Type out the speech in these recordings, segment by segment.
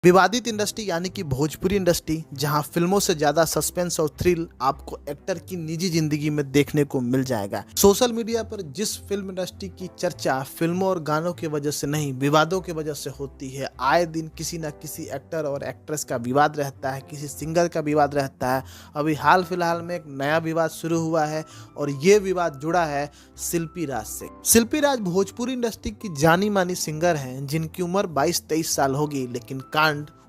विवादित इंडस्ट्री यानी कि भोजपुरी इंडस्ट्री, जहां फिल्मों से ज्यादा सस्पेंस और थ्रिल आपको एक्टर की निजी जिंदगी में देखने को मिल जाएगा। सोशल मीडिया पर जिस फिल्म इंडस्ट्री की चर्चा फिल्मों और गानों की वजह से नहीं, विवादों की वजह से होती है। आए दिन किसी न किसी एक्टर और एक्ट्रेस का विवाद रहता है, किसी सिंगर का विवाद रहता है। अभी हाल फिलहाल में एक नया विवाद शुरू हुआ है और ये विवाद जुड़ा है शिल्पी राज से। शिल्पी राज भोजपुरी इंडस्ट्री की जानी मानी सिंगर हैं, जिनकी उम्र 22-23 साल होगी, लेकिन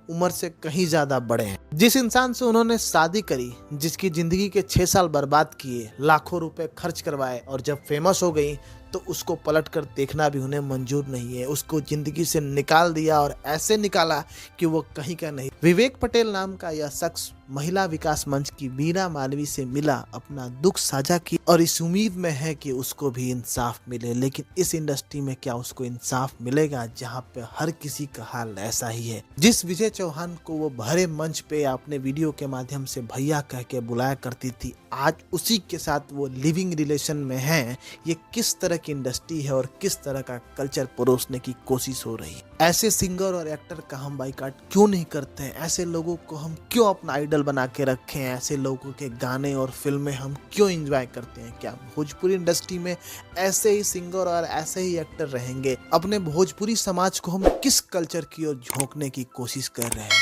उम्र से कहीं ज्यादा बड़े हैं। जिस इंसान से उन्होंने शादी करी, जिसकी जिंदगी के 6 साल बर्बाद किए, लाखों रुपए खर्च करवाए और जब फेमस हो गई तो उसको पलट कर देखना भी उन्हें मंजूर नहीं है। उसको जिंदगी से निकाल दिया और ऐसे निकाला कि वो कहीं का नहीं। विवेक पटेल नाम का यह शख्स महिला विकास मंच की मीरा मालवी से मिला, अपना दुख साझा की और इस उम्मीद में है कि उसको भी इंसाफ मिले। लेकिन इस इंडस्ट्री में क्या उसको इंसाफ मिलेगा, जहाँ पे हर किसी का हाल ऐसा ही है। जिस विजय चौहान को वो भरे मंच पे अपने वीडियो के माध्यम से भैया कह के बुलाया करती थी, आज उसी के साथ वो लिविंग रिलेशन में है। ये किस तरह की इंडस्ट्री है और किस तरह का कल्चर परोसने की कोशिश हो रही है। ऐसे सिंगर और एक्टर का हम बाइकाट क्यों नहीं करते हैं? ऐसे लोगों को हम क्यों अपना आइडल बना के रखे हैं? ऐसे लोगों के गाने और फिल्में हम क्यों एंजॉय करते हैं? क्या भोजपुरी इंडस्ट्री में ऐसे ही सिंगर और ऐसे ही एक्टर रहेंगे? अपने भोजपुरी समाज को हम किस कल्चर की ओर झोंकने की कोशिश कर रहे हैं?